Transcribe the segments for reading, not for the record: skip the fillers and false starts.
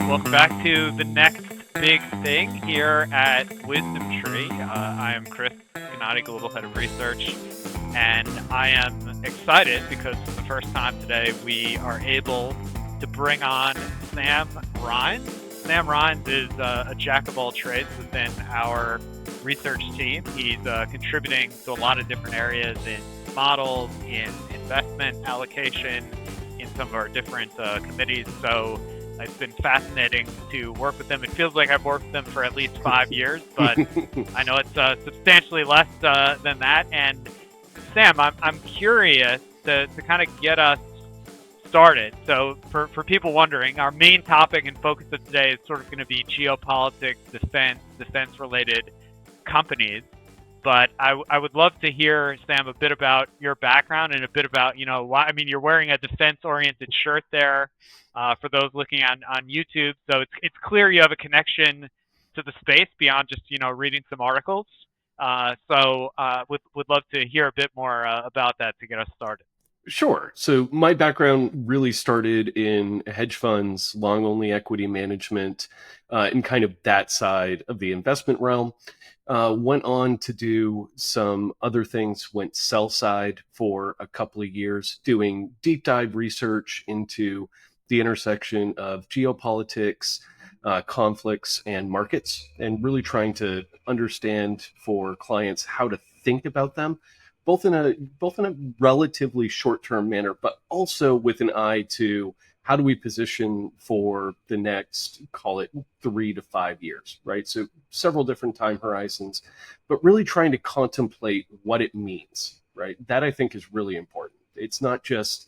Welcome back to the next big thing here at Wisdom Tree. I am Chris Gannatti, Global Head of Research, and I am excited because for the first time today we are able to bring on Sam Rines. Sam Rines is a jack of all trades within our research team. He's contributing to a lot of different areas in models, in investment allocation, in some of our different committees. So it's been fascinating to work with them. It feels like I've worked with them for at least 5 years, but I know it's substantially less than that. And Sam, I'm curious to kind of get us started. So for people wondering, our main topic and focus of today is sort of going to be geopolitics, defense-related companies. But I would love to hear, Sam, a bit about your background and a bit about, why. I mean, you're wearing a defense-oriented shirt there for those looking on YouTube. So it's clear you have a connection to the space beyond just, reading some articles. Would love to hear a bit more about that to get us started. Sure. So my background really started in hedge funds, long only equity management, in kind of that side of the investment realm. Went on to do some other things, went sell side for a couple of years, doing deep dive research into the intersection of geopolitics, conflicts, and markets, and really trying to understand for clients how to think about them both in a relatively short-term manner, but also with an eye to how do we position for the next, call it 3 to 5 years, right? So several different time horizons, but really trying to contemplate what it means, right? That I think is really important. It's not just,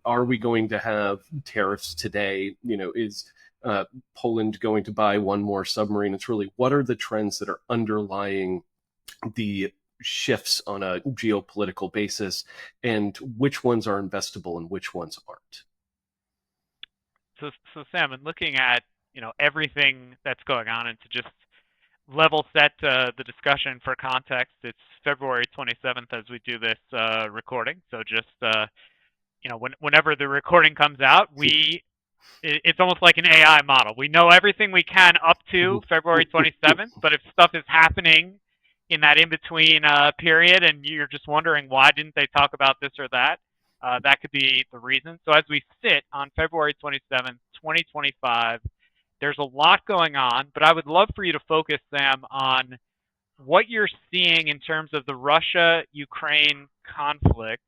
are we going to have tariffs today? Is Poland going to buy one more submarine? It's really what are the trends that are underlying the shifts on a geopolitical basis, and which ones are investable and which ones aren't. So Sam, and looking at everything that's going on, and to just level set the discussion for context, it's February 27th as we do this recording. So just whenever the recording comes out, it's almost like an AI model. We know everything we can up to February 27th, but if stuff is happening in that in-between period and you're just wondering why didn't they talk about this or that, that could be the reason. So as we sit on February 27th, 2025, there's a lot going on, but I would love for you to focus, Sam, on what you're seeing in terms of the Russia-Ukraine conflict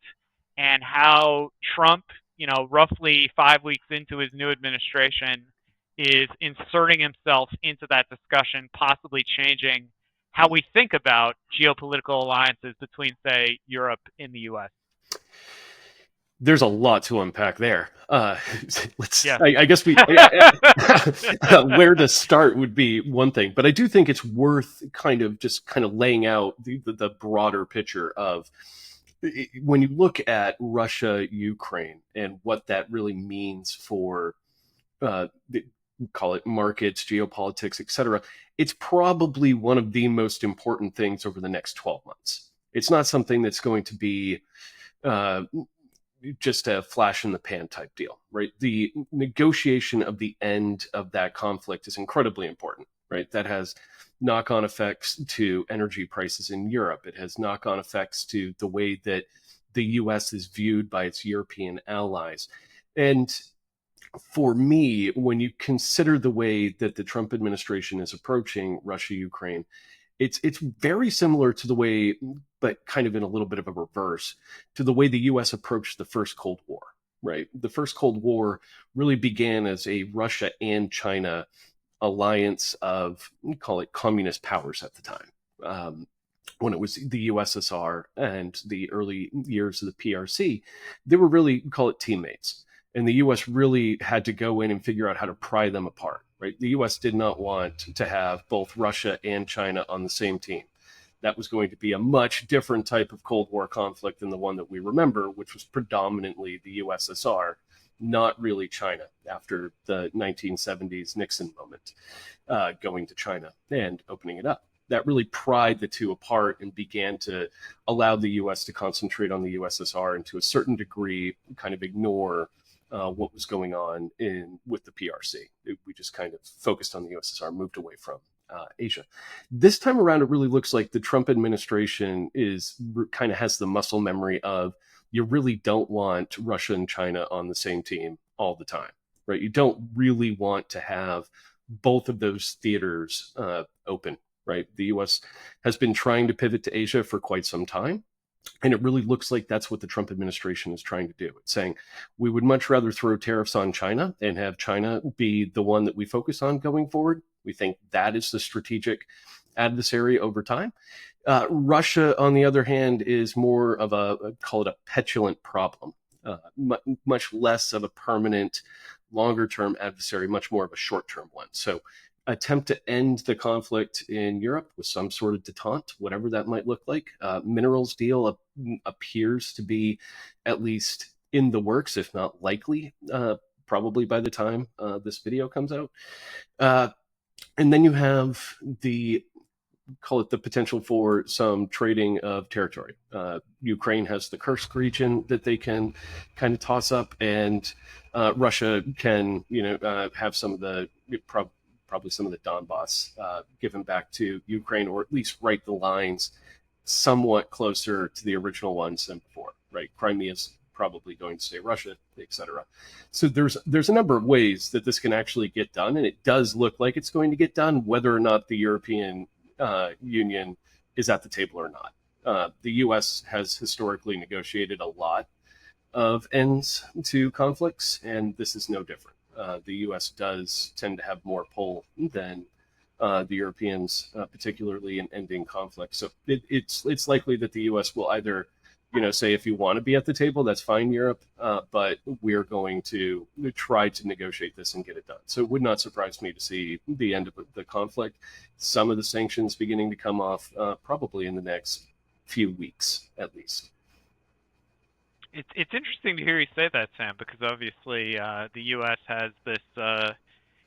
and how Trump, roughly 5 weeks into his new administration, is inserting himself into that discussion, possibly changing how we think about geopolitical alliances between, say, Europe and the U.S. There's a lot to unpack there. Yeah. I guess where to start would be one thing, but I do think it's worth kind of laying out the broader picture of when you look at Russia, Ukraine, and what that really means for call it markets, geopolitics, etc. It's probably one of the most important things over the next 12 months. It's not something that's going to be just a flash in the pan type deal, right? The negotiation of the end of that conflict is incredibly important, right? That has knock-on effects to energy prices in Europe. It has knock-on effects to the way that the US is viewed by its European allies. And for me, when you consider the way that the Trump administration is approaching Russia, Ukraine, it's very similar to the way, but kind of in a little bit of a reverse, to the way the U.S. approached the first Cold War, right? The first Cold War really began as a Russia and China alliance of, call it communist powers at the time. When it was the USSR and the early years of the PRC, they were really, call it teammates. And the U.S. really had to go in and figure out how to pry them apart, right? The U.S. did not want to have both Russia and China on the same team. That was going to be a much different type of Cold War conflict than the one that we remember, which was predominantly the USSR, not really China after the 1970s Nixon moment, going to China and opening it up. That really pried the two apart and began to allow the U.S. to concentrate on the USSR and to a certain degree kind of ignore what was going on with the PRC. We just kind of focused on the USSR, moved away from Asia. This time around, it really looks like the Trump administration kind of has the muscle memory of, you really don't want Russia and China on the same team all the time, right? You don't really want to have both of those theaters open, right? The U.S. has been trying to pivot to Asia for quite some time. And it really looks like that's what the Trump administration is trying to do. It's saying, we would much rather throw tariffs on China and have China be the one that we focus on going forward. We think that is the strategic adversary over time. Russia, on the other hand, is more of call it a petulant problem, much less of a permanent, longer-term adversary, much more of a short-term one. So attempt to end the conflict in Europe with some sort of detente, whatever that might look like. Minerals deal appears to be at least in the works, if not likely, probably by the time this video comes out. And then you have call it the potential for some trading of territory. Ukraine has the Kursk region that they can kind of toss up, and Russia can, have some of the probably some of the Donbass given back to Ukraine, or at least write the lines somewhat closer to the original ones than before, right? Crimea is probably going to stay Russia, etc. So there's a number of ways that this can actually get done, and it does look like it's going to get done, whether or not the European Union is at the table or not. The U.S. has historically negotiated a lot of ends to conflicts, and this is no different. The U.S. does tend to have more pull than the Europeans, particularly in ending conflict. So it's likely that the U.S. will either, say, if you want to be at the table, that's fine, Europe, but we're going to try to negotiate this and get it done. So it would not surprise me to see the end of the conflict, some of the sanctions beginning to come off, probably in the next few weeks, at least. It's interesting to hear you say that, Sam, because obviously the U.S. has this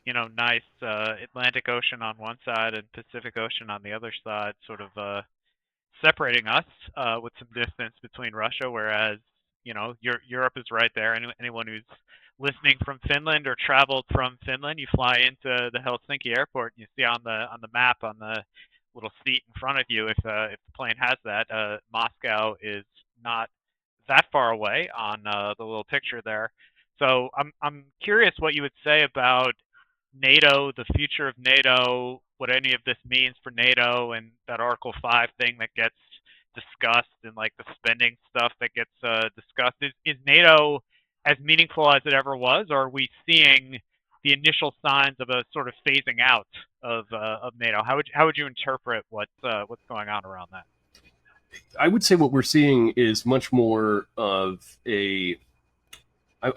nice Atlantic Ocean on one side and Pacific Ocean on the other side, sort of separating us with some distance between Russia, whereas Europe is right there. Anyone who's listening from Finland or traveled from Finland, you fly into the Helsinki airport, and you see on the map on the little seat in front of you, if the plane has that, Moscow is not that far away on the little picture there. So I'm curious what you would say about NATO, the future of NATO, what any of this means for NATO, and that Article 5 thing that gets discussed, and like the spending stuff that gets discussed. Is NATO as meaningful as it ever was, or are we seeing the initial signs of a sort of phasing out of NATO? How would you interpret what's going on around that? I would say what we're seeing is much more of I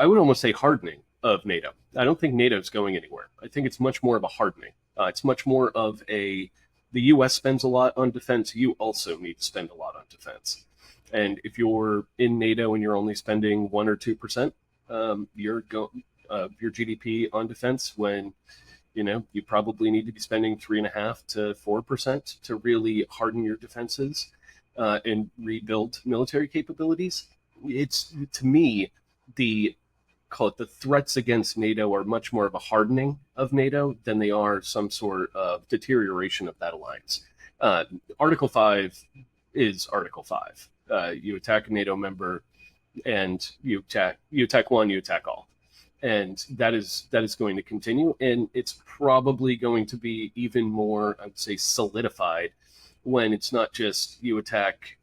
would almost say hardening of NATO. I don't think NATO is going anywhere. I think it's much more of a hardening. It's much more of the U.S. spends a lot on defense. You also need to spend a lot on defense. And if you're in NATO and you're only spending 1 or 2%, your GDP on defense, when you probably need to be spending 3.5 to 4% to really harden your defenses and rebuild military capabilities. It's, to me, call it the threats against NATO are much more of a hardening of NATO than they are some sort of deterioration of that alliance. Article 5 is Article 5. You attack a NATO member, and you attack one, you attack all. And that is going to continue, and it's probably going to be even more, I would say, solidified when it's not just you attack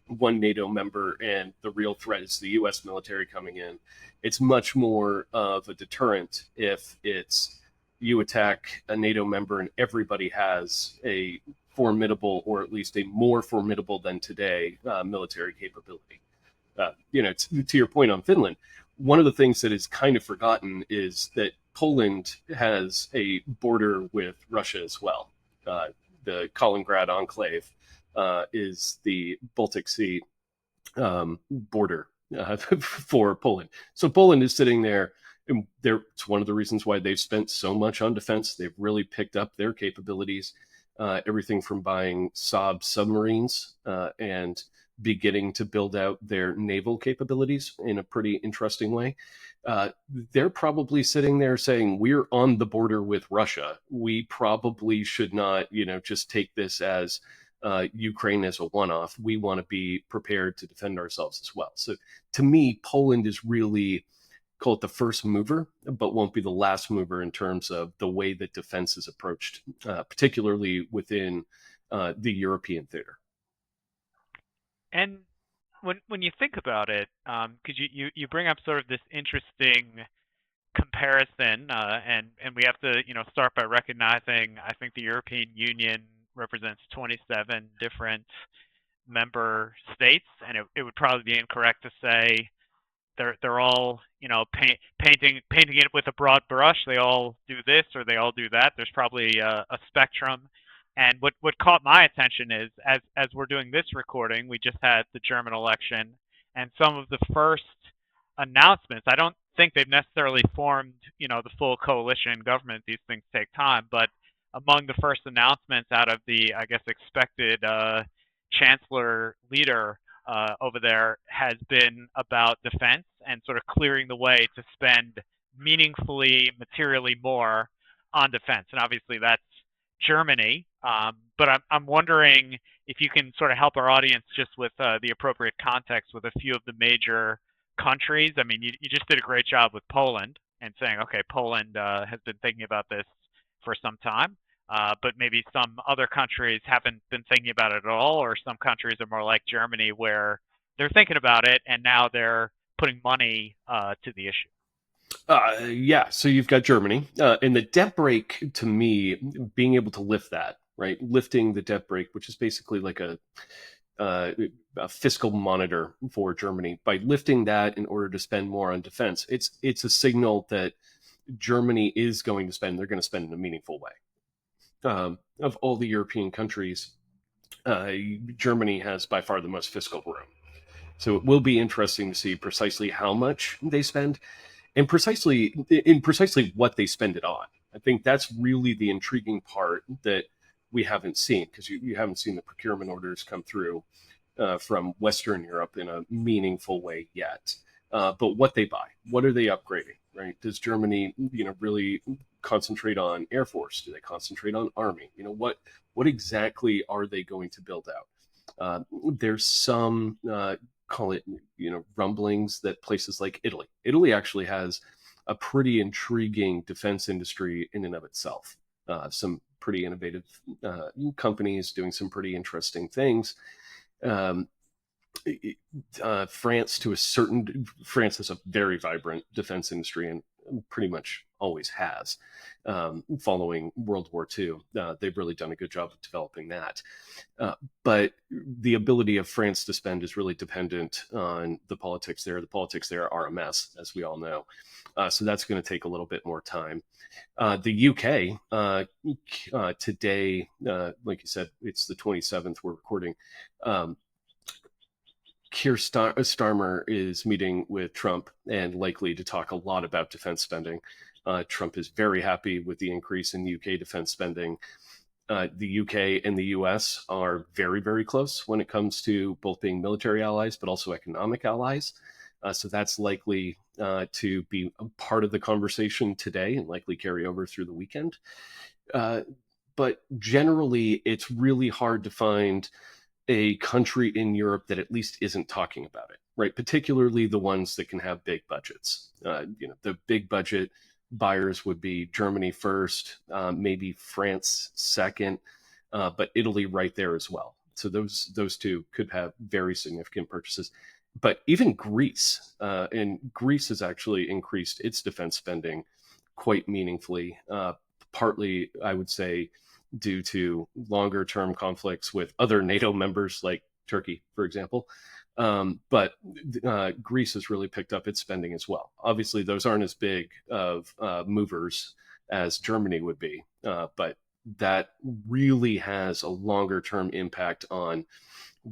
one NATO member and the real threat is the U.S. military coming in. It's much more of a deterrent if it's you attack a NATO member and everybody has a formidable, or at least a more formidable than today, military capability. To your point on Finland, one of the things that is kind of forgotten is that Poland has a border with Russia as well. The Kaliningrad enclave is the Baltic Sea border for Poland. So Poland is sitting there, and it's one of the reasons why they've spent so much on defense. They've really picked up their capabilities, everything from buying Saab submarines and beginning to build out their naval capabilities in a pretty interesting way. uh, they're probably sitting there saying, we're on the border with Russia. We probably should not, just take this as Ukraine as a one-off. We want to be prepared to defend ourselves as well. So to me, Poland is really, call it the first mover, but won't be the last mover in terms of the way that defense is approached, particularly within the European theater. And when you think about it, because you bring up sort of this interesting comparison, and we have to start by recognizing I think the European Union represents 27 different member states, and it would probably be incorrect to say they're all painting it with a broad brush. They all do this or they all do that. There's probably a spectrum. And what caught my attention is as we're doing this recording, we just had the German election, and some of the first announcements. I don't think they've necessarily formed the full coalition government. These things take time, but among the first announcements out of the I guess expected chancellor leader over there has been about defense and sort of clearing the way to spend meaningfully, materially more on defense. And obviously that's Germany. But I'm wondering if you can sort of help our audience just with the appropriate context with a few of the major countries. I mean, you just did a great job with Poland and saying, okay, Poland has been thinking about this for some time. But maybe some other countries haven't been thinking about it at all, or some countries are more like Germany where they're thinking about it and now they're putting money to the issue. Yeah, so you've got Germany, and the debt brake. To me, being able to lift that, right, lifting the debt brake, which is basically like uh, a fiscal monitor for Germany, by lifting that in order to spend more on defense, it's a signal that Germany is going to spend. They're going to spend in a meaningful way. Of all the European countries, Germany has by far the most fiscal room. So it will be interesting to see precisely how much they spend and precisely what they spend it on. I think that's really the intriguing part that we haven't seen, because you haven't seen the procurement orders come through from Western Europe in a meaningful way yet. But what they buy, what are they upgrading? Right? Does Germany, really concentrate on Air Force? Do they concentrate on Army? What exactly are they going to build out? There's some call it rumblings that places like Italy actually has a pretty intriguing defense industry in and of itself. Some pretty innovative companies doing some pretty interesting things. Um, France has a very vibrant defense industry and pretty much always has. Following World War II, they've really done a good job of developing that. But the ability of France to spend is really dependent on the politics there. The politics there are a mess, as we all know. So that's going to take a little bit more time. The UK, today, like you said, it's the 27th, we're recording. Keir Starmer is meeting with Trump and likely to talk a lot about defense spending. Trump is very happy with the increase in UK defense spending. The UK and the US are very, very close when it comes to both being military allies, but also economic allies. So that's likely to be a part of the conversation today and likely carry over through the weekend. But generally, it's really hard to find a country in Europe that at least isn't talking about it, right? Particularly the ones that can have big budgets. The big budget buyers would be Germany first, maybe France second, but Italy right there as well. So those two could have very significant purchases. But even Greece, and Greece has actually increased its defense spending quite meaningfully, partly, I would say, due to longer term conflicts with other NATO members like Turkey, for example. But Greece has really picked up its spending as well. Obviously, those aren't as big of movers as Germany would be, but that really has a longer term impact on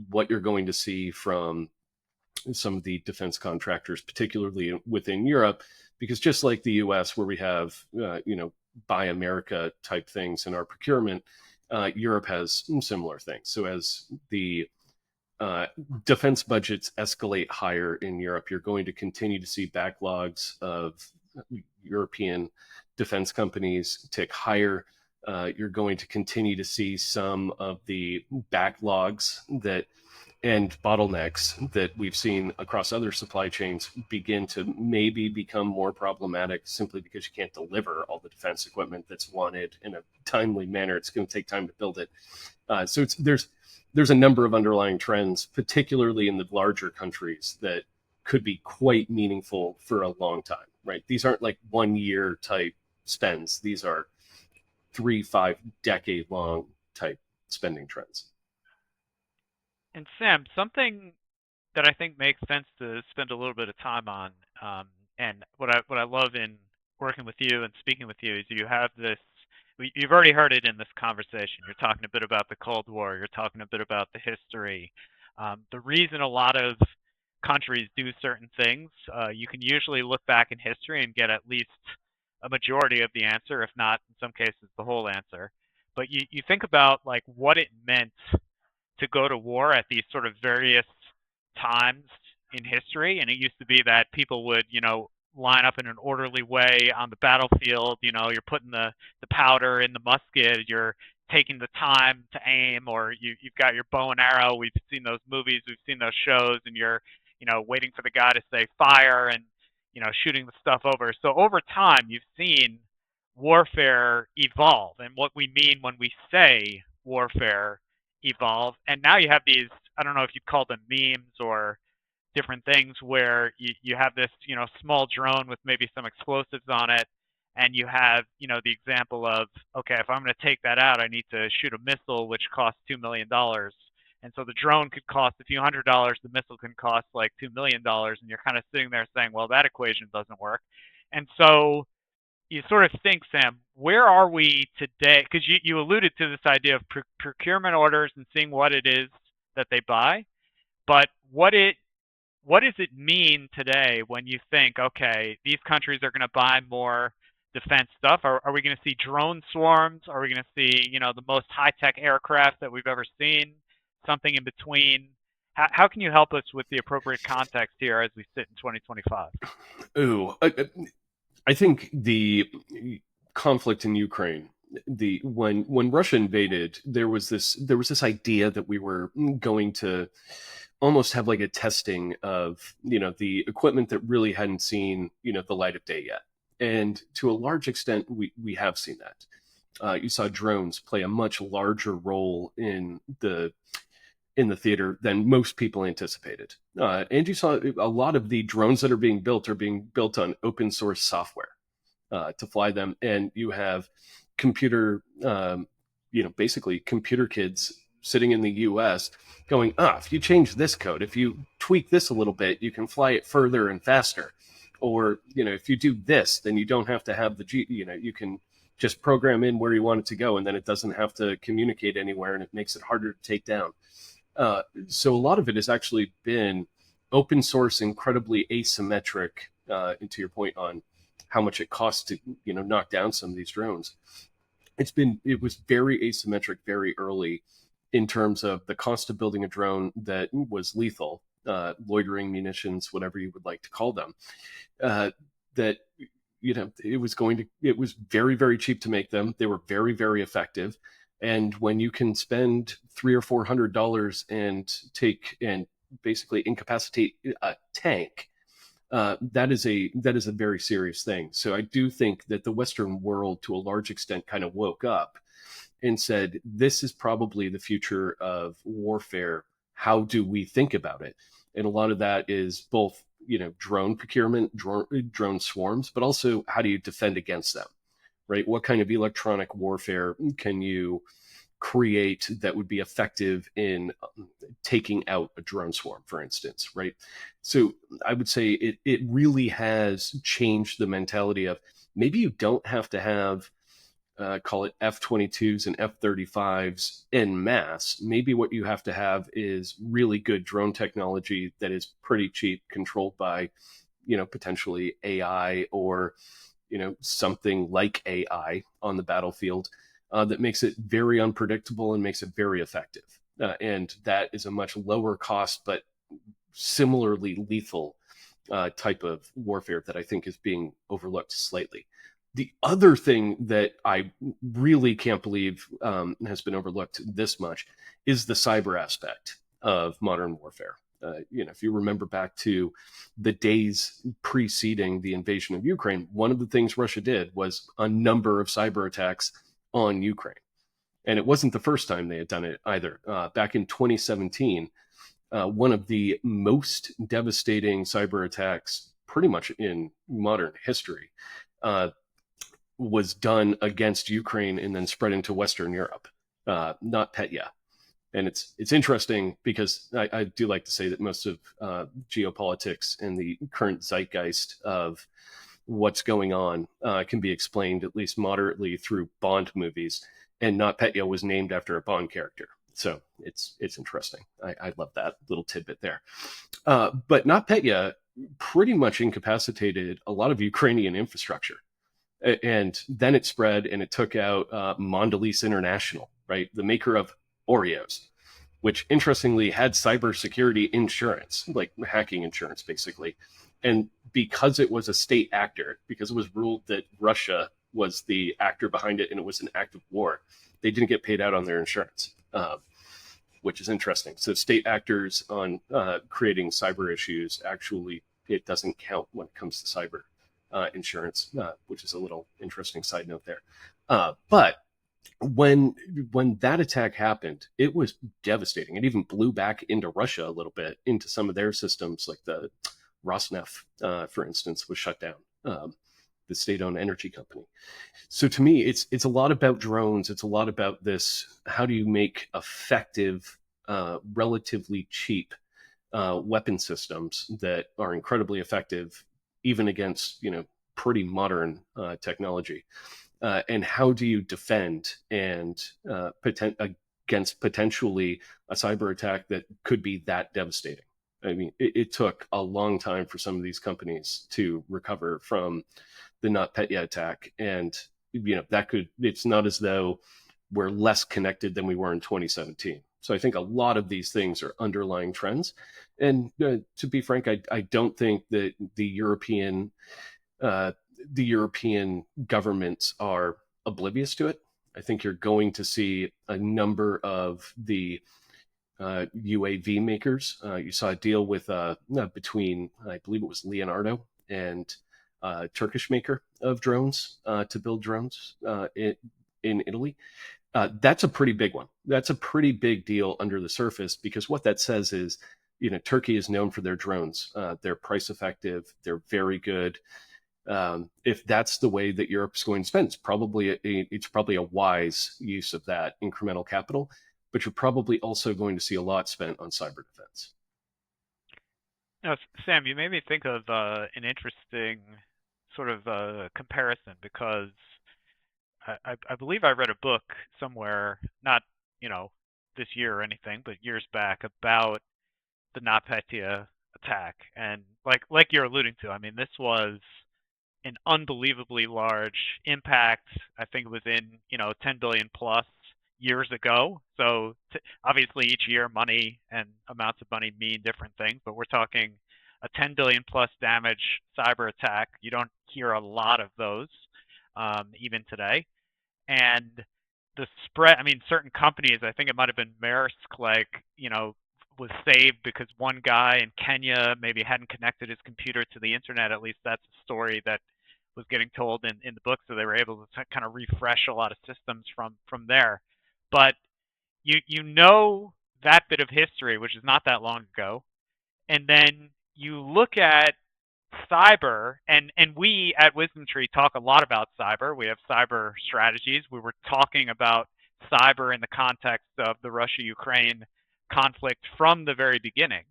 what you're going to see from some of the defense contractors, particularly within Europe, because just like the U.S., where we have Buy America type things in our procurement, Europe has similar things. So as the uh, defense budgets escalate higher in Europe, you're going to continue to see backlogs of European defense companies tick higher. You're going to continue to see some of the backlogs that and bottlenecks that we've seen across other supply chains begin to maybe become more problematic simply because you can't deliver all the defense equipment that's wanted in a timely manner. It's going to take time to build it. There's a number of underlying trends, particularly in the larger countries, that could be quite meaningful for a long time. Right? These aren't like 1 year type spends. These are 3, 5 decade long type spending trends. And Sam, something that I think makes sense to spend a little bit of time on, um, and what I love in working with you and speaking with you is you have this. You've already heard it in this conversation. You're talking a bit about the Cold War. You're talking a bit about the history. The reason a lot of countries do certain things, you can usually look back in history and get at least a majority of the answer, if not in some cases the whole answer. But you think about like what it meant to go to war at these sort of various times in history. And it used to be that people would, line up in an orderly way on the battlefield. You're putting the powder in the musket, you're taking the time to aim, or you've got your bow and arrow. We've seen those movies, we've seen those shows, and you're, waiting for the guy to say fire and, shooting the stuff over. So over time, you've seen warfare evolve and what we mean when we say warfare evolve. And now you have these, I don't know if you'd call them memes or different things where you have this, small drone with maybe some explosives on it. And you have, the example of, okay, if I'm going to take that out, I need to shoot a missile, which costs $2 million. And so the drone could cost a few $100s, the missile can cost like $2 million. And you're kind of sitting there saying, well, that equation doesn't work. And so you sort of think, Sam, where are we today? Because you alluded to this idea of procurement orders and seeing what it is that they buy. But what does it mean today when you think, okay, these countries are going to buy more defense stuff? Are we going to see drone swarms? Are we going to see, the most high-tech aircraft that we've ever seen? Something in between? How can you help us with the appropriate context here as we sit in 2025? Ooh, I think the conflict in Ukraine, the when Russia invaded, there was this idea that we were going to almost have like a testing of the equipment that really hadn't seen the light of day yet, and to a large extent we have seen that. You saw drones play a much larger role in the theater than most people anticipated. And you saw a lot of the drones that are being built on open source software to fly them. And you have computer, basically computer kids sitting in the US going, if you change this code, if you tweak this a little bit, you can fly it further and faster. Or, if you do this, then you don't have to have you can just program in where you want it to go, and then it doesn't have to communicate anywhere, and it makes it harder to take down. So a lot of it has actually been open source, incredibly asymmetric. And to your point on how much it costs to knock down some of these drones, it was very asymmetric very early in terms of the cost of building a drone that was lethal, loitering munitions, whatever you would like to call them. That it was very, very cheap to make them. They were very, very effective. And when you can spend $300 or $400 and basically incapacitate a tank, that is a very serious thing. So I do think that the Western world, to a large extent, kind of woke up and said, "This is probably the future of warfare. How do we think about it?" And a lot of that is both drone procurement, drone swarms, but also how do you defend against them? Right? What kind of electronic warfare can you create that would be effective in taking out a drone swarm, for instance, right? So I would say it really has changed the mentality of maybe you don't have to have call it F-22s and F-35s en masse. Maybe what you have to have is really good drone technology that is pretty cheap, controlled by, potentially AI or, something like AI on the battlefield that makes it very unpredictable and makes it very effective. and that is a much lower cost but similarly lethal type of warfare that I think is being overlooked slightly. The other thing that I really can't believe has been overlooked this much is the cyber aspect of modern warfare. If you remember back to the days preceding the invasion of Ukraine, one of the things Russia did was a number of cyber attacks on Ukraine. And it wasn't the first time they had done it either. Back in 2017, one of the most devastating cyber attacks pretty much in modern history was done against Ukraine and then spread into Western Europe, not Petya. And it's interesting because I do like to say that most of geopolitics and the current zeitgeist of what's going on can be explained at least moderately through Bond movies, and Not Petya was named after a Bond character. So it's interesting. I love that little tidbit there. But Not Petya pretty much incapacitated a lot of Ukrainian infrastructure. And then it spread and it took out Mondelez International, right? The maker of Oreos, which interestingly had cybersecurity insurance, like hacking insurance, basically. And because it was a state actor, because it was ruled that Russia was the actor behind it and it was an act of war, they didn't get paid out on their insurance, which is interesting. So state actors on creating cyber issues, actually, it doesn't count when it comes to cyber insurance, which is a little interesting side note there. But when that attack happened, it was devastating. It even blew back into Russia a little bit, into some of their systems, like the Rosneft, for instance, was shut down, the state-owned energy company. So to me, it's a lot about drones. It's a lot about this: how do you make effective, relatively cheap weapon systems that are incredibly effective, even against pretty modern technology. And how do you defend and against potentially a cyber attack that could be that devastating? I mean, it took a long time for some of these companies to recover from the NotPetya attack, and it's not as though we're less connected than we were in 2017. So I think a lot of these things are underlying trends. And to be frank, I don't think that the European governments are oblivious to it. I think you're going to see a number of the UAV makers. You saw a deal with between, I believe it was Leonardo and a Turkish maker of drones to build drones in Italy. That's a pretty big one. That's a pretty big deal under the surface, because what that says is, Turkey is known for their drones. They're price effective. They're very good. If that's the way that Europe's going to spend, it's probably a wise use of that incremental capital. But you're probably also going to see a lot spent on cyber defense. Now, Sam, you made me think of an interesting sort of comparison, because I believe I read a book somewhere, not this year or anything, but years back, about the NotPetya attack, and like you're alluding to, I mean, this was an unbelievably large impact. I think it was in 10 billion plus years ago. So obviously each year money and amounts of money mean different things, but we're talking a 10 billion plus damage cyber attack. You don't hear a lot of those even today. And the spread, I mean, certain companies, I think it might have been Maersk, was saved because one guy in Kenya maybe hadn't connected his computer to the internet. At least that's a story that was getting told in the book. So they were able to kind of refresh a lot of systems from there. But you that bit of history, which is not that long ago, and then you look at cyber, and we at Wisdom Tree talk a lot about cyber. We have cyber strategies. We were talking about cyber in the context of the Russia-Ukraine conflict from the very beginning.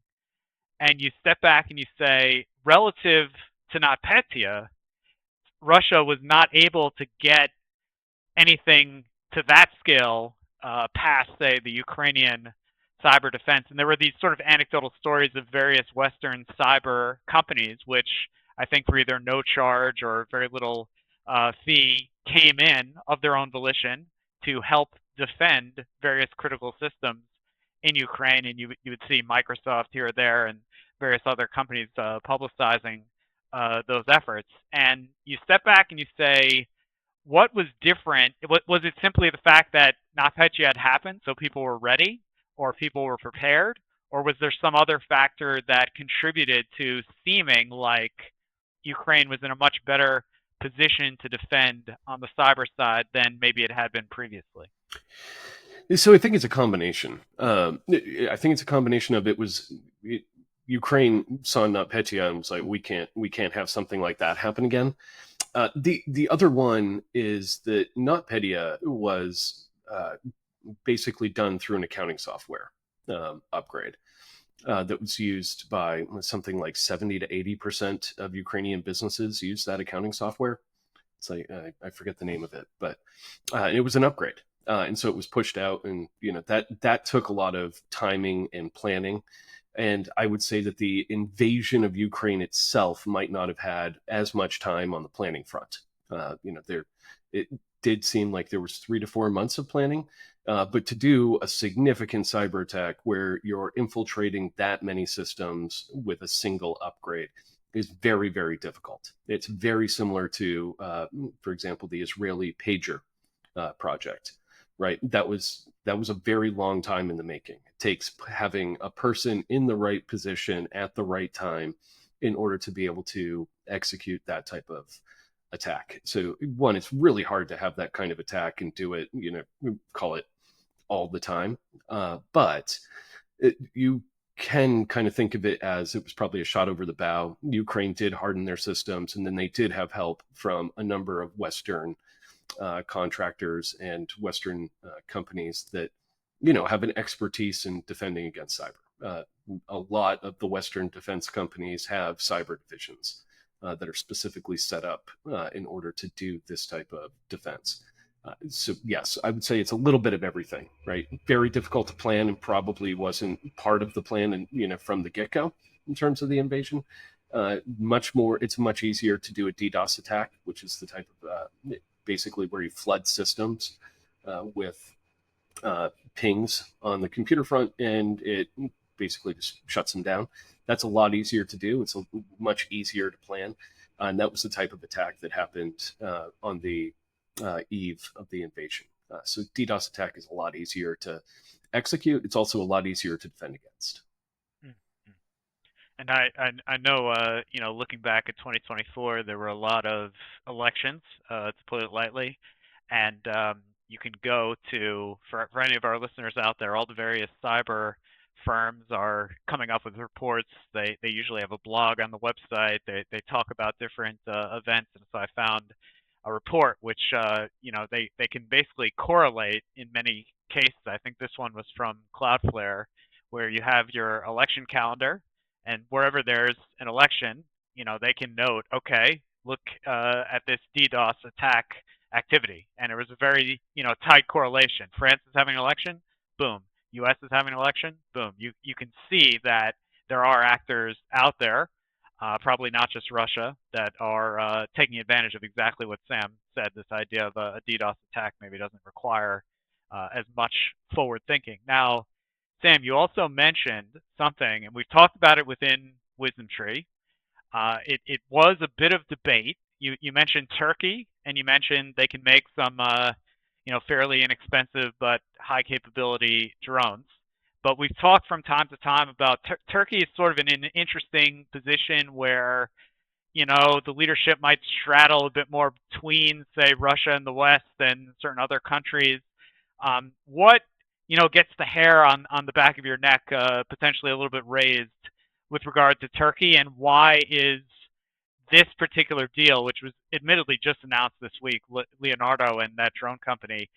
And you step back and you say, relative to NotPetya, Russia was not able to get anything to that scale past, say, the Ukrainian cyber defense. And there were these sort of anecdotal stories of various Western cyber companies, which I think for either no charge or very little fee came in of their own volition to help defend various critical systems in Ukraine, and you would see Microsoft here or there and various other companies publicizing those efforts. And you step back and you say, what was different? Was it simply the fact that NotPetya had happened, so people were ready, or people were prepared, or was there some other factor that contributed to seeming like Ukraine was in a much better position to defend on the cyber side than maybe it had been previously? So I think it's a combination. I think it's a combination of Ukraine saw NotPetya and was like, we can't have something like that happen again. The other one is that NotPetya was basically done through an accounting software upgrade that was used by something like 70 to 80% of Ukrainian businesses use that accounting software. It's like I forget the name of it, but it was an upgrade, and so it was pushed out, and that took a lot of timing and planning. And I would say that the invasion of Ukraine itself might not have had as much time on the planning front. There it did seem like there was 3 to 4 months of planning, but to do a significant cyber attack where you're infiltrating that many systems with a single upgrade is very, very difficult. It's very similar to, for example, the Israeli pager project, right? That was a very long time in the making. It takes having a person in the right position at the right time in order to be able to execute that type of attack. So one, it's really hard to have that kind of attack and do it, call it all the time. But you can kind of think of it as it was probably a shot over the bow. Ukraine did harden their systems, and then they did have help from a number of Western contractors and Western companies that have an expertise in defending against cyber. A lot of the Western defense companies have cyber divisions that are specifically set up in order to do this type of defense. So yes, I would say it's a little bit of everything, right? Very difficult to plan, and probably wasn't part of the plan, and from the get go in terms of the invasion. It's much easier to do a DDoS attack, which is the type of basically where you flood systems with pings on the computer front, and it basically just shuts them down. That's a lot easier to do. It's much easier to plan, and that was the type of attack that happened on the eve of the invasion. So DDoS attack is a lot easier to execute. It's also a lot easier to defend against. Mm-hmm. And I know, looking back at 2024, there were a lot of elections, to put it lightly, and you can go to, for any of our listeners out there, all the various cyber firms are coming up with reports. They usually have a blog on the website. They talk about different events, and so I found a report which they can basically correlate in many cases. I think this one was from Cloudflare, where you have your election calendar, and wherever there's an election, they can note, okay, look at this DDoS attack activity, and there was a very tight correlation. France is having an election, boom. U.S. is having an election, boom. You can see that there are actors out there, probably not just Russia, that are taking advantage of exactly what Sam said. This idea of a DDoS attack maybe doesn't require as much forward thinking. Now, Sam, you also mentioned something, and we've talked about it within Wisdom Tree. It was a bit of debate. You mentioned Turkey, and you mentioned they can make some fairly inexpensive but high capability drones. But we've talked from time to time about Turkey is sort of in an interesting position where the leadership might straddle a bit more between, say, Russia and the West than certain other countries. What gets the hair on the back of your neck potentially a little bit raised with regard to Turkey, and why is this particular deal, which was admittedly just announced this week, Leonardo and that drone company,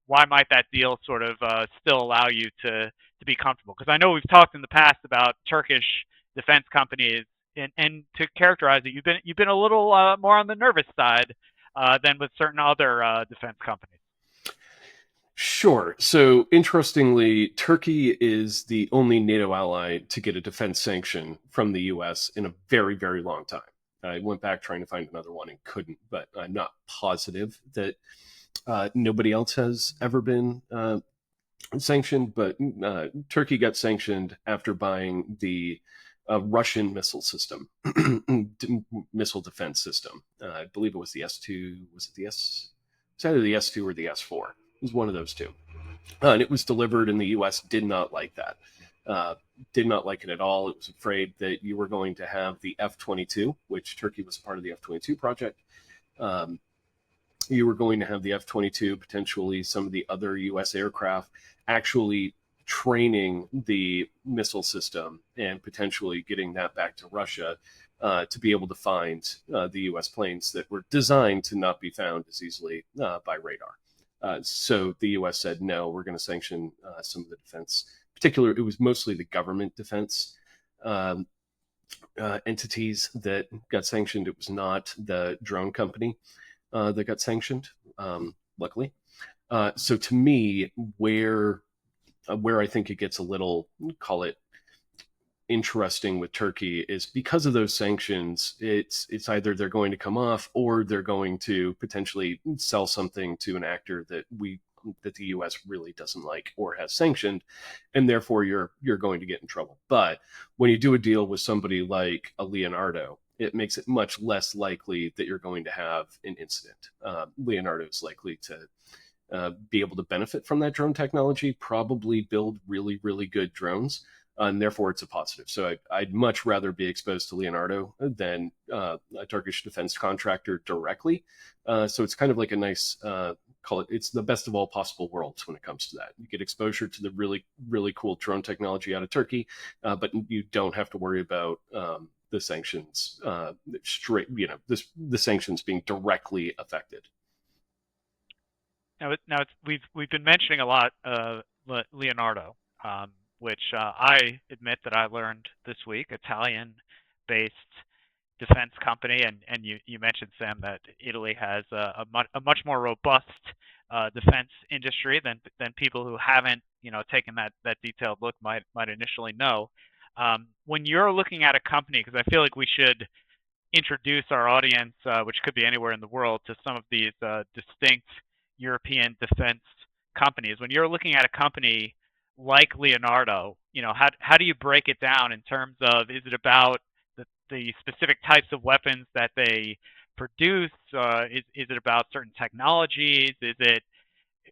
why might that deal sort of still allow you to be comfortable? Because I know we've talked in the past about Turkish defense companies, and to characterize it, you've been a little more on the nervous side than with certain other defense companies. Sure. So interestingly, Turkey is the only NATO ally to get a defense sanction from the US in a very, very long time. I went back trying to find another one and couldn't, but I'm not positive that nobody else has ever been sanctioned, but Turkey got sanctioned after buying the Russian missile system, missile defense system. I believe it was the S2. Was it the S? It's either the S2 or the S4. It was one of those two. And it was delivered, and the U.S. did not like that. Uh, did not like it at all. It was afraid that you were going to have the F-22, which Turkey was part of the F-22 project. Um, you were going to have the F-22, potentially some of the other U.S. aircraft, actually training the missile system and potentially getting that back to Russia to be able to find the U.S. planes that were designed to not be found as easily by radar. So the U.S. said, no, we're going to sanction some of the defense. Particular, it was mostly the government defense um, entities that got sanctioned. It was not the drone company that got sanctioned, luckily. So to me, where I think it gets a little, call it, interesting with Turkey is because of those sanctions. It's either they're going to come off or they're going to potentially sell something to an actor that the U.S. really doesn't like or has sanctioned, and therefore you're going to get in trouble. But when you do a deal with somebody like a Leonardo, it makes it much less likely that you're going to have an incident. Leonardo is likely to be able to benefit from that drone technology, probably build really, really good drones, and therefore it's a positive. So I'd much rather be exposed to Leonardo than a Turkish defense contractor directly. So it's kind of like a nice, call it, it's the best of all possible worlds when it comes to that. You get exposure to the really, really cool drone technology out of Turkey, but you don't have to worry about the sanctions straight, the sanctions being directly affected. We've been mentioning a lot Leonardo, which I admit that I learned this week, Italian-based defense company, and you mentioned, Sam, that Italy has a much more robust defense industry than people who haven't taken that detailed look might initially know. When you're looking at a company, because I feel like we should introduce our audience, which could be anywhere in the world, to some of these distinct European defense companies. When you're looking at a company like Leonardo, how do you break it down in terms of, is it about the specific types of weapons that they produce? Is it about certain technologies? Is it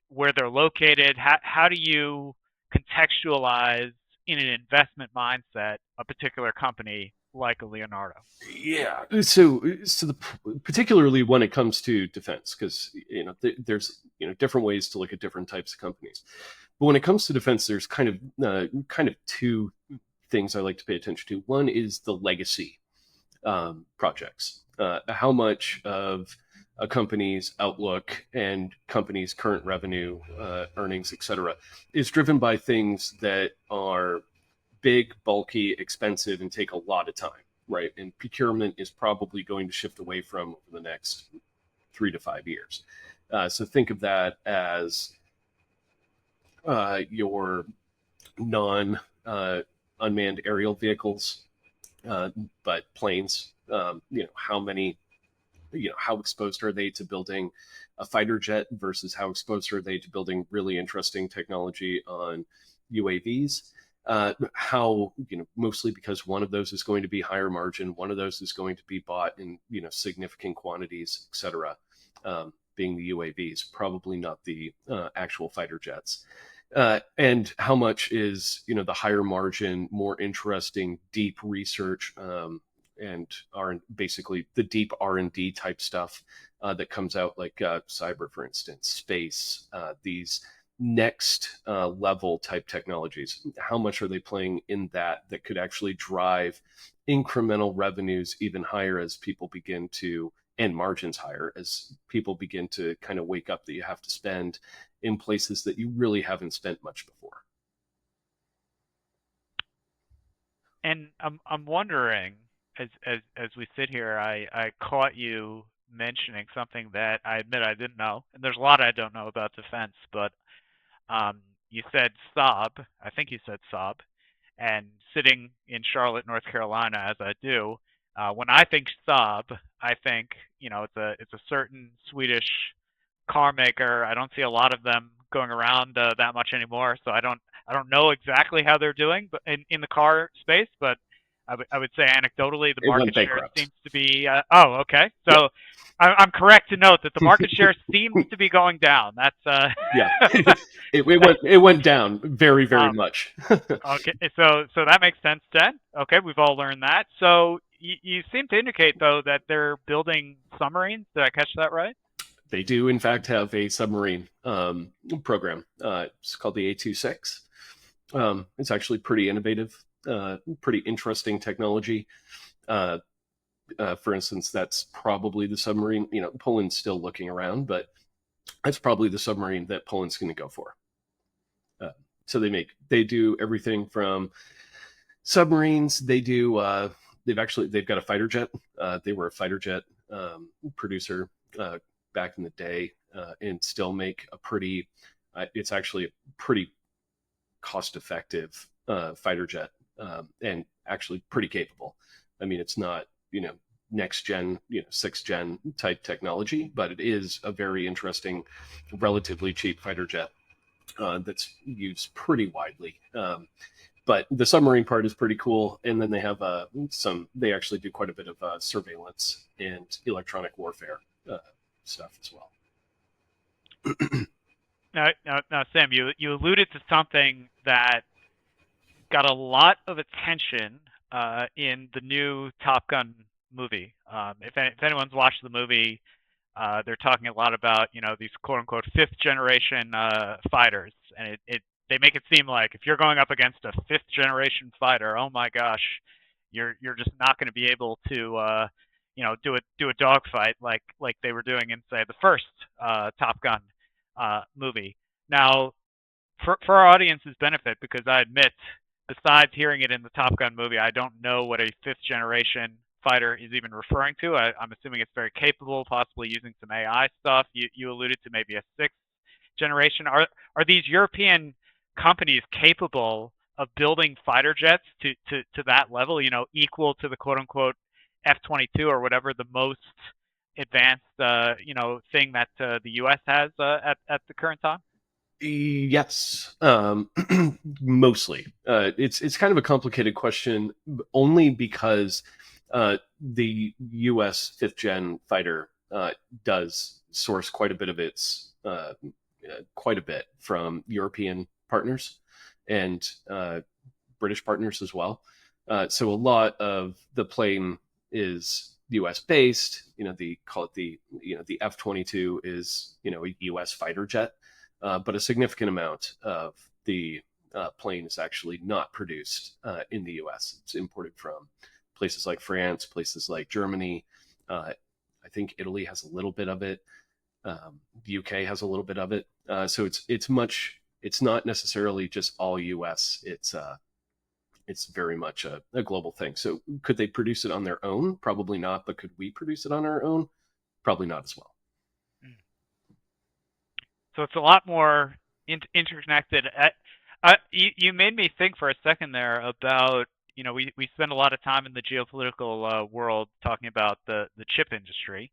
where they're located? How do you contextualize in an investment mindset a particular company like a Leonardo? Yeah. So particularly when it comes to defense, because there's different ways to look at different types of companies. But when it comes to defense, there's kind of two things I like to pay attention to. One is the legacy projects. How much of a company's outlook and company's current revenue, earnings, etc., is driven by things that are big, bulky, expensive, and take a lot of time, right? And procurement is probably going to shift away from over the next 3 to 5 years. So think of that as your non unmanned aerial vehicles, but planes. How many, how exposed are they to building a fighter jet versus how exposed are they to building really interesting technology on UAVs? How, mostly because one of those is going to be higher margin, one of those is going to be bought in, significant quantities, etc. Being the UAVs, probably not the actual fighter jets. And how much is, the higher margin, more interesting, deep research and basically the deep R&D type stuff that comes out, like cyber, for instance, space, these next level type technologies. How much are they playing in that could actually drive incremental revenues even higher as people begin to, and margins higher as people begin to kind of wake up that you have to spend in places that you really haven't spent much before. And I'm wondering, as we sit here, I caught you mentioning something that I admit I didn't know, and there's a lot I don't know about defense, but you said Saab. I think you said Saab, and sitting in Charlotte, North Carolina, as I do, when I think Saab, I think it's a certain Swedish car maker. I don't see a lot of them going around that much anymore, so I don't know exactly how they're doing, but in the car space, but I would say anecdotally the It went market share bankrupt. seems to be. Oh, okay. Yeah. So I'm correct to note that the market share seems to be going down. That's Yeah. It went down very, very um, much. okay. So that makes sense then. Okay, we've all learned that. So you seem to indicate though that they're building submarines. Did I catch that right? They do, in fact, have a submarine program. It's called the A26. It's actually pretty innovative, pretty interesting technology. Uh, for instance, that's probably the submarine. Poland's still looking around, but that's probably the submarine that Poland's going to go for. Uh, so they do everything from submarines. They've got a fighter jet. They were a fighter jet producer back in the day, and still make a pretty. It's actually a pretty cost effective fighter jet, and actually pretty capable. I mean, it's not next gen, sixth gen type technology, but it is a very interesting, relatively cheap fighter jet that's used pretty widely. But the submarine part is pretty cool, and then they have some. They actually do quite a bit of surveillance and electronic warfare stuff as well. Now, Sam, you alluded to something that got a lot of attention in the new Top Gun movie. If anyone's watched the movie, they're talking a lot about these quote unquote fifth generation fighters, and they make it seem like if you're going up against a fifth generation fighter, oh my gosh, you're just not going to be able to do a dogfight like they were doing in say the first Top Gun movie. Now, for our audience's benefit, because I admit, besides hearing it in the Top Gun movie, I don't know what a fifth generation fighter is even referring to. I'm assuming it's very capable, possibly using some AI stuff. You alluded to maybe a sixth generation. Are these European companies capable of building fighter jets to that level? Equal to the quote unquote F-22 or whatever the most advanced thing that the U.S. has at the current time? Yes, mostly. It's kind of a complicated question, only because the U.S. fifth gen fighter does source quite a bit from European partners and British partners as well. So a lot of the plane is U.S. based. The F-22 is a U.S. fighter jet, but a significant amount of the plane is actually not produced in the U.S. It's imported from places like France, places like Germany. I think Italy has a little bit of it. The UK has a little bit of it. So it's much. It's not necessarily just all U.S. It's very much a global thing. So could they produce it on their own? Probably not. But could we produce it on our own? Probably not as well. So it's a lot more interconnected. You made me think for a second there about we spend a lot of time in the geopolitical world talking about the chip industry,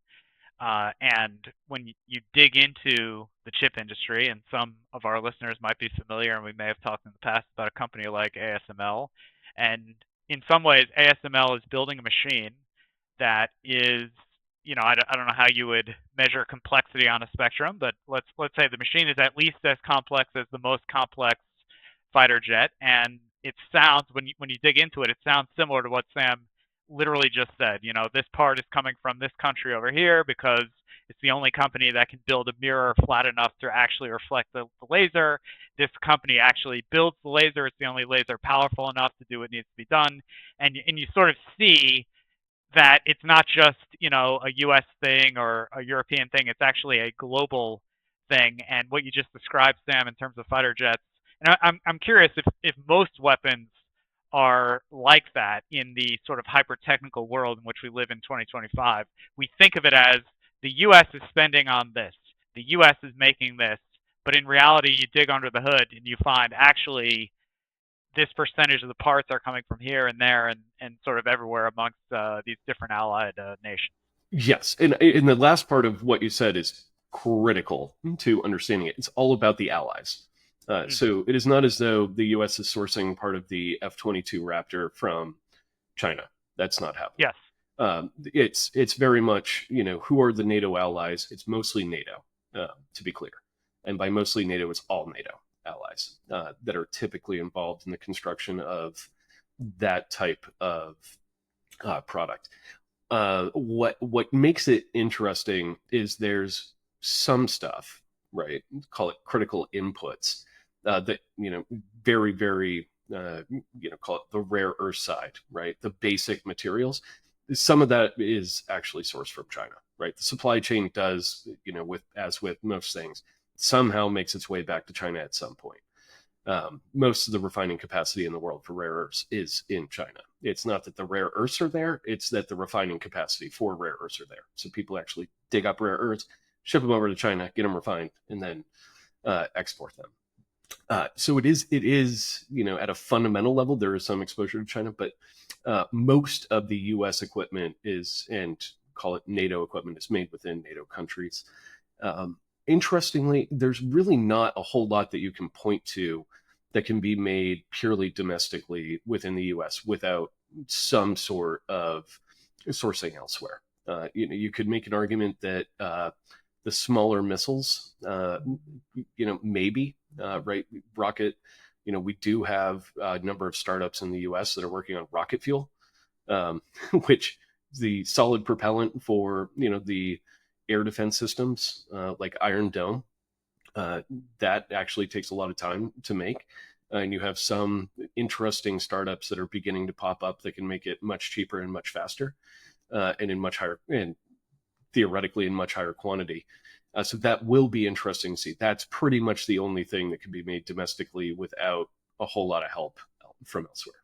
and when you dig into the chip industry, and some of our listeners might be familiar, and we may have talked in the past about a company like ASML, and in some ways ASML is building a machine that is, I don't know how you would measure complexity on a spectrum, but let's say the machine is at least as complex as the most complex fighter jet, and it sounds when you dig into it, it sounds similar to what Sam literally just said. This part is coming from this country over here because it's the only company that can build a mirror flat enough to actually reflect the laser. This company actually builds the laser. It's the only laser powerful enough to do what needs to be done. And you sort of see that it's not just a U.S. thing or a European thing. It's actually a global thing. And what you just described, Sam, in terms of fighter jets, and I'm curious if most weapons are like that in the sort of hyper technical world in which we live in 2025. We think of it as the U.S. is spending on this, the U.S. is making this, but in reality, you dig under the hood and you find actually this percentage of the parts are coming from here and there and sort of everywhere amongst these different allied nations. Yes, and the last part of what you said is critical to understanding it. It's all about the allies. Mm. So it is not as though the U.S. is sourcing part of the F-22 Raptor from China. That's not happening. Yes. It's very much, who are the NATO allies? It's mostly NATO, to be clear, and by mostly NATO, it's all NATO allies that are typically involved in the construction of that type of product. What makes it interesting is there's some stuff, right? Call it critical inputs that very very call it the rare earth side, right? The basic materials. Some of that is actually sourced from China, right? The supply chain does, with most things, somehow makes its way back to China at some point. Most of the refining capacity in the world for rare earths is in China. It's not that the rare earths are there, it's that the refining capacity for rare earths are there. So people actually dig up rare earths, ship them over to China, get them refined, and then export them. So it is, at a fundamental level, there is some exposure to China, but most of the U.S. equipment and call it NATO equipment, is made within NATO countries. Interestingly, there's really not a whole lot that you can point to that can be made purely domestically within the U.S. without some sort of sourcing elsewhere. You could make an argument that the smaller missiles, maybe, right? Rocket, we do have a number of startups in the U.S. that are working on rocket fuel, which is the solid propellant for, the air defense systems like Iron Dome. That actually takes a lot of time to make. And you have some interesting startups that are beginning to pop up that can make it much cheaper and much faster, and in much higher, and theoretically in much higher quantity. So that will be interesting to see. That's pretty much the only thing that can be made domestically without a whole lot of help from elsewhere.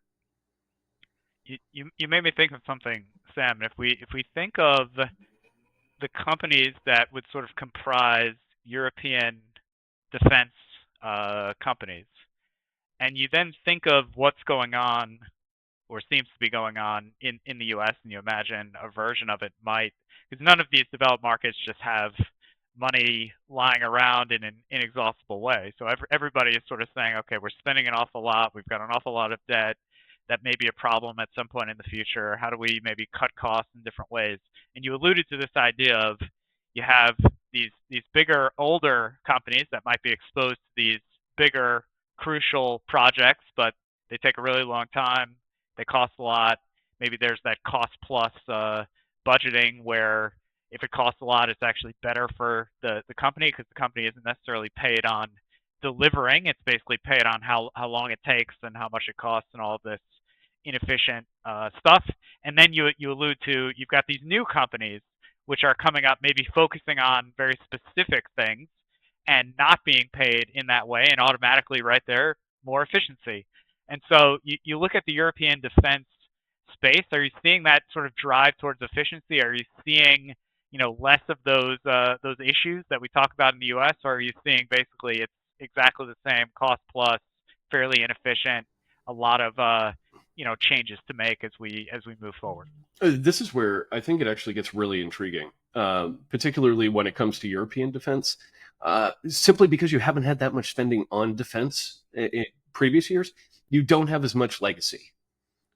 You made me think of something, Sam. If we think of the companies that would sort of comprise European defense companies, and you then think of what's going on or seems to be going on in the U.S., and you imagine a version of it might, because none of these developed markets just have money lying around in an inexhaustible way. So everybody is sort of saying, okay, we're spending an awful lot, we've got an awful lot of debt, that may be a problem at some point in the future. How do we maybe cut costs in different ways? And you alluded to this idea of you have these bigger, older companies that might be exposed to these bigger, crucial projects, but they take a really long time. They cost a lot. Maybe there's that cost plus budgeting where if it costs a lot, it's actually better for the company because the company isn't necessarily paid on delivering. It's basically paid on how long it takes and how much it costs and all of this inefficient stuff. And then you allude to you've got these new companies which are coming up, maybe focusing on very specific things and not being paid in that way, and automatically right there more efficiency. And so you look at the European defense space. Are you seeing that sort of drive towards efficiency? Are you seeing less of those issues that we talk about in the U.S., or are you seeing basically it's exactly the same cost plus, fairly inefficient, a lot of changes to make as we move forward? This is where I think it actually gets really intriguing, particularly when it comes to European defense, simply because you haven't had that much spending on defense in previous years. You don't have as much legacy,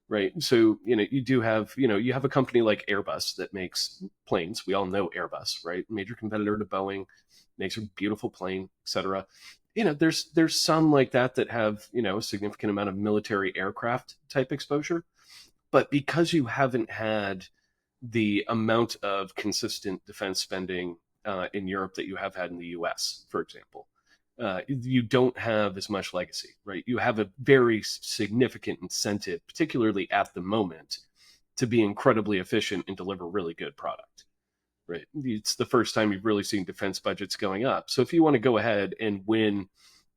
right? So, you do have, you have a company like Airbus that makes planes. We all know Airbus, right? Major competitor to Boeing, makes a beautiful plane, etc. There's some like that have, a significant amount of military aircraft type exposure. But because you haven't had the amount of consistent defense spending in Europe that you have had in the US, for example, you don't have as much legacy, right? You have a very significant incentive, particularly at the moment, to be incredibly efficient and deliver really good product, right? It's the first time you've really seen defense budgets going up. So if you want to go ahead and win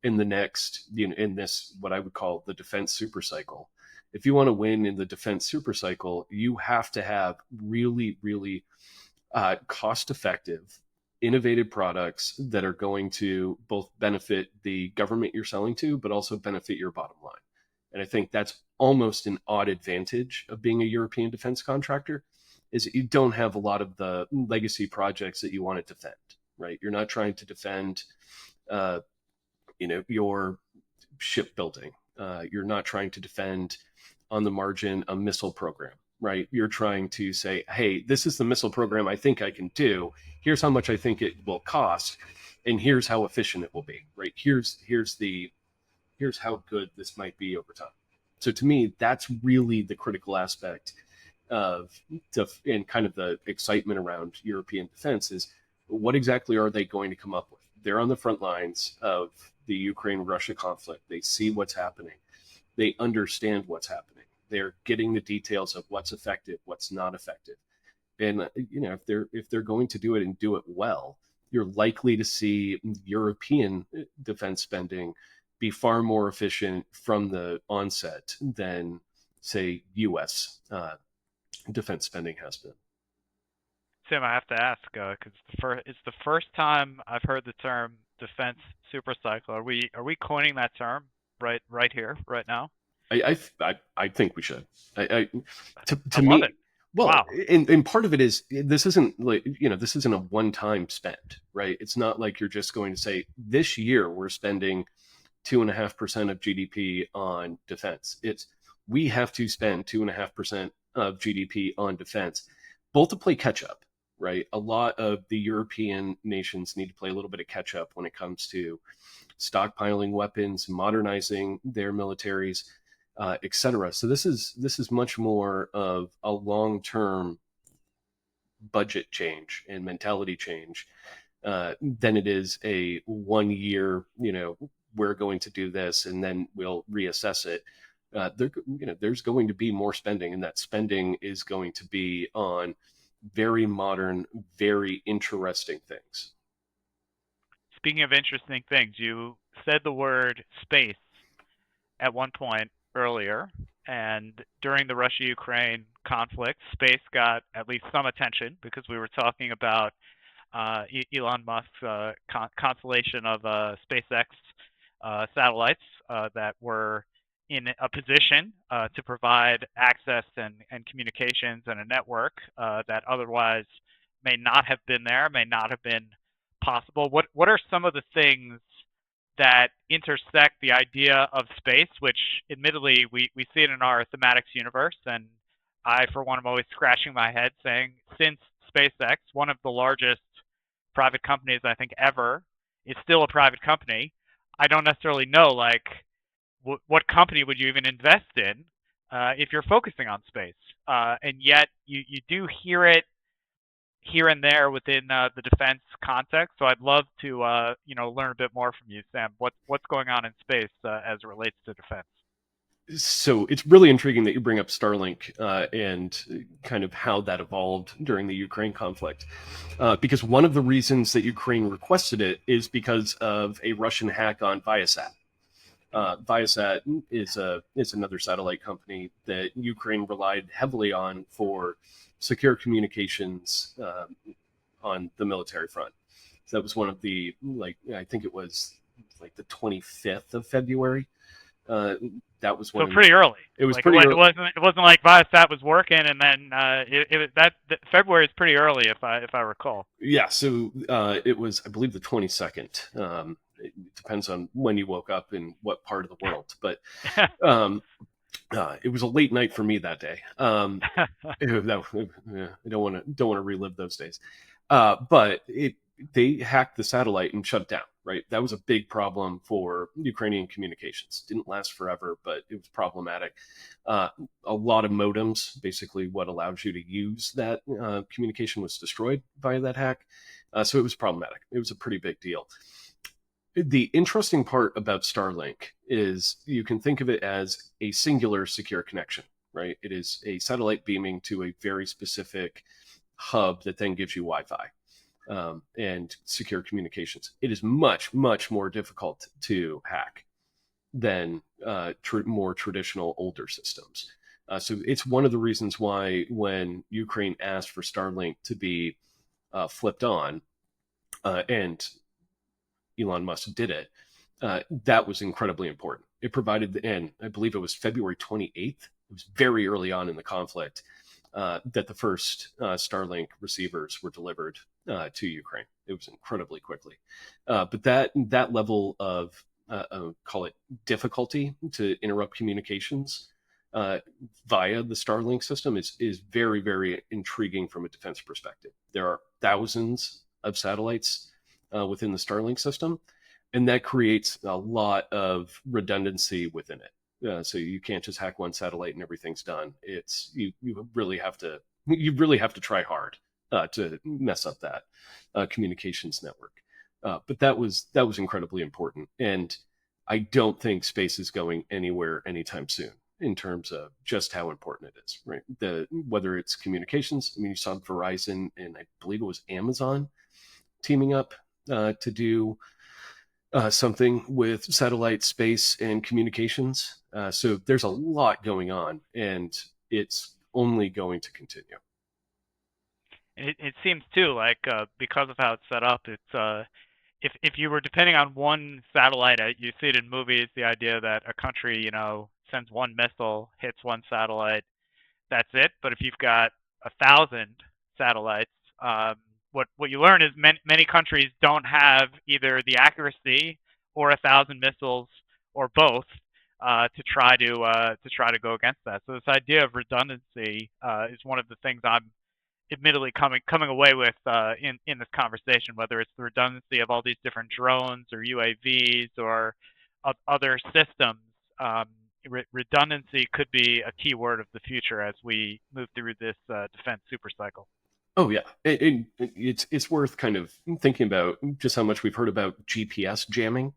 in the next, in this, what I would call the defense super cycle, if you want to win in the defense super cycle, you have to have really, really cost effective, innovative products that are going to both benefit the government you're selling to, but also benefit your bottom line. And I think that's almost an odd advantage of being a European defense contractor, is that you don't have a lot of the legacy projects that you want to defend. right? You're not trying to defend, uh, your shipbuilding. You're not trying to defend on the margin a missile program, right? You're trying to say, hey, this is the missile program I think I can do. Here's how much I think it will cost, and here's how efficient it will be, right? Here's how good this might be over time. So to me, that's really the critical aspect of and kind of the excitement around European defense is what exactly are they going to come up with? They're on the front lines of the Ukraine-Russia conflict. They see what's happening. They understand what's happening. They're getting the details of what's effective, what's not effective. And if they're going to do it and do it well, you're likely to see European defense spending be far more efficient from the onset than, say, U.S. Defense spending has been. Tim, I have to ask because it's the first time I've heard the term defense supercycle. Are we coining that term right here, right now? I think we should. I I to love it. me, well, Wow. and part of it is this isn't like this isn't a one time spend, right? It's not like you're just going to say this year we're spending 2.5% of GDP on defense. It's we have to spend 2.5% of GDP on defense, both to play catch up, right? A lot of the European nations need to play a little bit of catch up when it comes to stockpiling weapons, modernizing their militaries, etc. So this is much more of a long term budget change and mentality change than it is a 1 year. We're going to do this and then we'll reassess it. There's going to be more spending, and that spending is going to be on very modern, very interesting things. Speaking of interesting things, you said the word space at one point earlier, and during the Russia-Ukraine conflict, space got at least some attention because we were talking about Elon Musk's constellation of SpaceX satellites that were in a position to provide access and communications and a network that otherwise may not have been there, may not have been possible. What are some of the things that intersect the idea of space, which admittedly we see it in our thematics universe, and I, for one, am always scratching my head saying, since SpaceX, one of the largest private companies I think ever, is still a private company, I don't necessarily know like what company would you even invest in if you're focusing on space, and yet you do hear it here and there within the defense context. So I'd love to learn a bit more from you, Sam. What's going on in space as it relates to defense? So it's really intriguing that you bring up Starlink and kind of how that evolved during the Ukraine conflict, because one of the reasons that Ukraine requested it is because of a Russian hack on Viasat. Viasat is another satellite company that Ukraine relied heavily on for secure communications on the military front. So that was one of the I think it was like the 25th of February. That was So when pretty early. it was Like pretty it early. wasn't like Viasat was working and then it was that February is pretty early if I recall. Yeah, so it was, I believe, the 22nd. It depends on when you woke up in what part of the world, but it was a late night for me that day. I don't want to relive those days. But they hacked the satellite and shut it down. Right, that was a big problem for Ukrainian communications. Didn't last forever, but it was problematic. A lot of modems, basically what allows you to use that communication, was destroyed by that hack. So it was problematic. It was a pretty big deal. The interesting part about Starlink is you can think of it as a singular secure connection, right? It is a satellite beaming to a very specific hub that then gives you Wi-Fi and secure communications. It is much, much more difficult to hack than more traditional older systems. So it's one of the reasons why when Ukraine asked for Starlink to be flipped on, and Elon Musk did it, that was incredibly important. It provided, and I believe it was February 28th, it was very early on in the conflict, that the first Starlink receivers were delivered to Ukraine. It was incredibly quickly, but that level of call it difficulty to interrupt communications uh, via the Starlink system is very, very intriguing from a defense perspective. There are thousands of satellites within the Starlink system, and that creates a lot of redundancy within it. So you can't just hack one satellite and everything's done. It's you really have to try hard to mess up that communications network. But that was incredibly important, and I don't think space is going anywhere anytime soon in terms of just how important it is. Right, whether it's communications. I mean, you saw Verizon and I believe it was Amazon teaming up to do something with satellite space and communications. So there's a lot going on, and it's only going to continue. It seems too like because of how it's set up, it's if you were depending on one satellite, you see it in movies, the idea that a country, sends one missile, hits one satellite, that's it. But if you've got 1,000 satellites, what you learn is many countries don't have either the accuracy or 1,000 missiles or both to try to go against that. So this idea of redundancy is one of the things I'm admittedly coming away with in this conversation, whether it's the redundancy of all these different drones or UAVs or other systems. Redundancy could be a key word of the future as we move through this defense supercycle. Oh yeah, it's worth kind of thinking about just how much we've heard about GPS jamming,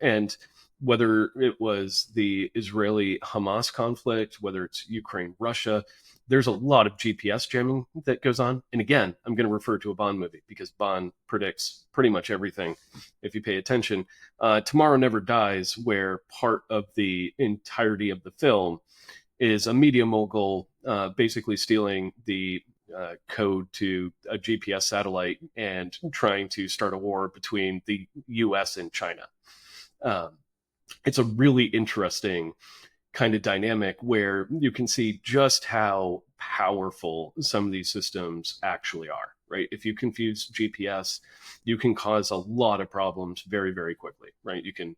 and whether it was the Israeli Hamas conflict, whether it's Ukraine Russia, there's a lot of GPS jamming that goes on. And again, I'm going to refer to a Bond movie because Bond predicts pretty much everything if you pay attention. Tomorrow Never Dies, where part of the entirety of the film is a media mogul basically stealing the code to a GPS satellite and trying to start a war between the US and China. Um, it's a really interesting kind of dynamic where you can see just how powerful some of these systems actually are, right? If you confuse GPS, you can cause a lot of problems very, very quickly, right? You can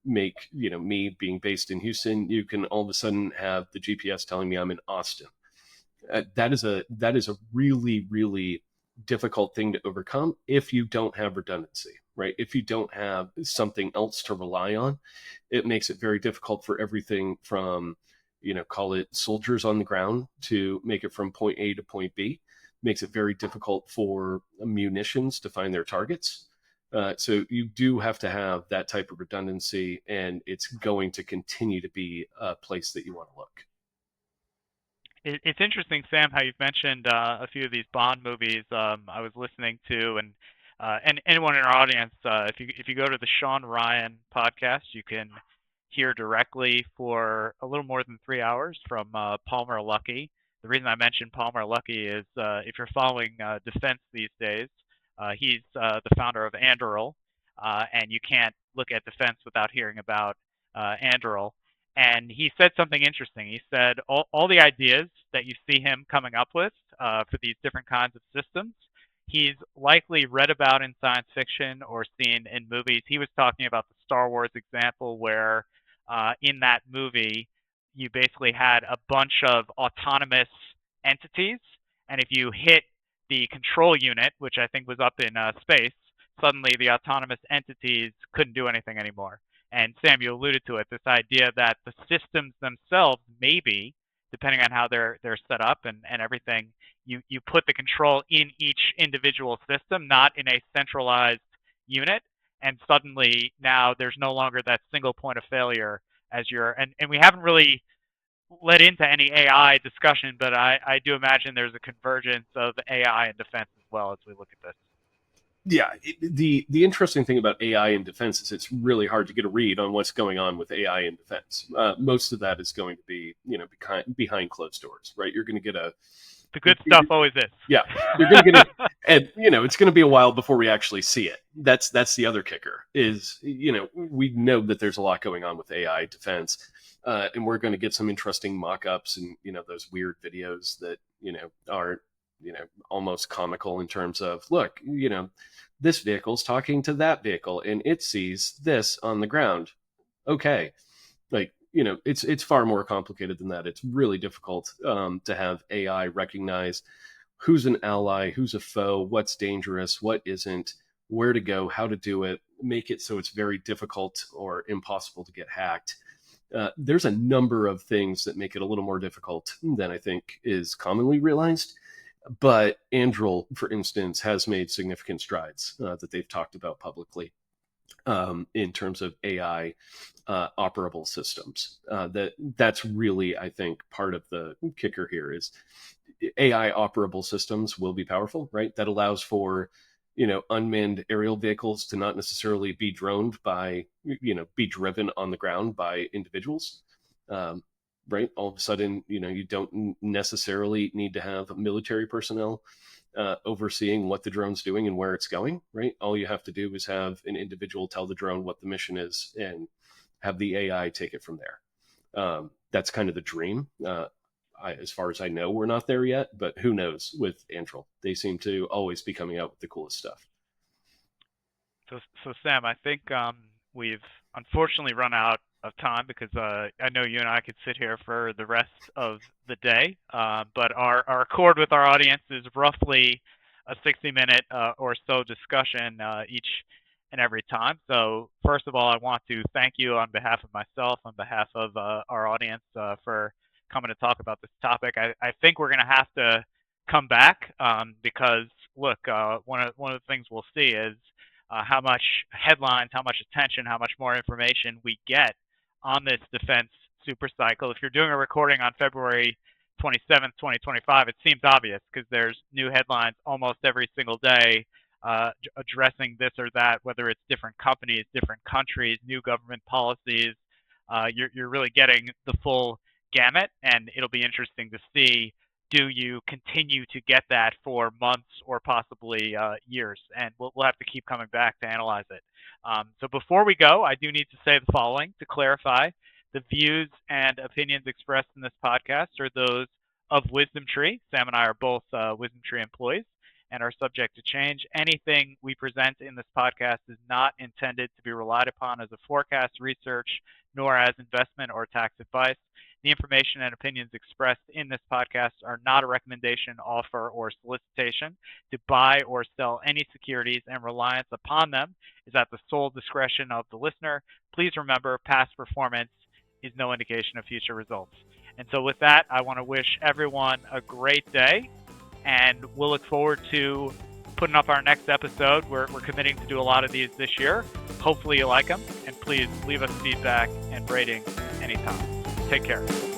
make, me being based in Houston, you can all of a sudden have the GPS telling me I'm in Austin. That is a really, really difficult thing to overcome if you don't have redundancy, right? If you don't have something else to rely on, it makes it very difficult for everything from, call it soldiers on the ground to make it from point A to point B. Makes it very difficult for munitions to find their targets. So you do have to have that type of redundancy, and it's going to continue to be a place that you want to look. It's interesting, Sam, how you've mentioned a few of these Bond movies. I was listening to, and anyone in our audience, if you go to the Sean Ryan podcast, you can hear directly for a little more than 3 hours from Palmer Luckey. The reason I mentioned Palmer Luckey is if you're following defense these days, he's the founder of Anduril, and you can't look at defense without hearing about Anduril. And he said something interesting. He said all the ideas that you see him coming up with for these different kinds of systems, he's likely read about in science fiction or seen in movies. He was talking about the Star Wars example where in that movie, you basically had a bunch of autonomous entities. And if you hit the control unit, which I think was up in space, suddenly the autonomous entities couldn't do anything anymore. And Sam, you alluded to it, this idea that the systems themselves, maybe, depending on how they're set up and everything, you put the control in each individual system, not in a centralized unit. And suddenly now there's no longer that single point of failure as and we haven't really led into any AI discussion, but I do imagine there's a convergence of AI and defense as well as we look at this. Yeah, the interesting thing about AI in defense is it's really hard to get a read on what's going on with AI in defense. Most of that is going to be, behind closed doors, right? You're going to get the good stuff always is. Yeah, you're going to get it, and it's going to be a while before we actually see it. That's the other kicker is, we know that there's a lot going on with AI defense, and we're going to get some interesting mock-ups and those weird videos that are almost comical in terms of, look, this vehicle's talking to that vehicle and it sees this on the ground. Okay. Like, it's far more complicated than that. It's really difficult to have AI recognize who's an ally, who's a foe, what's dangerous, what isn't, where to go, how to do it, make it so it's very difficult or impossible to get hacked. There's a number of things that make it a little more difficult than I think is commonly realized. But Anduril, for instance, has made significant strides that they've talked about publicly in terms of AI operable systems. That's really, I think, part of the kicker here is AI operable systems will be powerful, right? That allows for unmanned aerial vehicles to not necessarily be droned by, be driven on the ground by individuals. Right? All of a sudden, you don't necessarily need to have military personnel overseeing what the drone's doing and where it's going, right? All you have to do is have an individual tell the drone what the mission is and have the AI take it from there. That's kind of the dream. As far as I know, we're not there yet, but who knows with Anduril? They seem to always be coming out with the coolest stuff. So Sam, I think we've unfortunately run out of time because I know you and I could sit here for the rest of the day, but our accord with our audience is roughly a 60-minute or so discussion each and every time. So first of all, I want to thank you on behalf of myself, on behalf of our audience for coming to talk about this topic. I think we're going to have to come back because, look, one of the things we'll see is how much headlines, how much attention, how much more information we get on this defense super cycle. If you're doing a recording on February 27th, 2025, it seems obvious because there's new headlines almost every single day addressing this or that, whether it's different companies, different countries, new government policies. You're really getting the full gamut, and it'll be interesting to see, do you continue to get that for months or possibly years? And we'll have to keep coming back to analyze it. So before we go, I do need to say the following to clarify. The views and opinions expressed in this podcast are those of Wisdom Tree. Sam and I are both Wisdom Tree employees and are subject to change. Anything we present in this podcast is not intended to be relied upon as a forecast, research, nor as investment or tax advice. The information and opinions expressed in this podcast are not a recommendation, offer, or solicitation to buy or sell any securities, and reliance upon them is at the sole discretion of the listener. Please remember, past performance is no indication of future results. And so with that, I want to wish everyone a great day, and we'll look forward to putting up our next episode. We're committing to do a lot of these this year. Hopefully you like them, and please leave us feedback and rating anytime. Take care.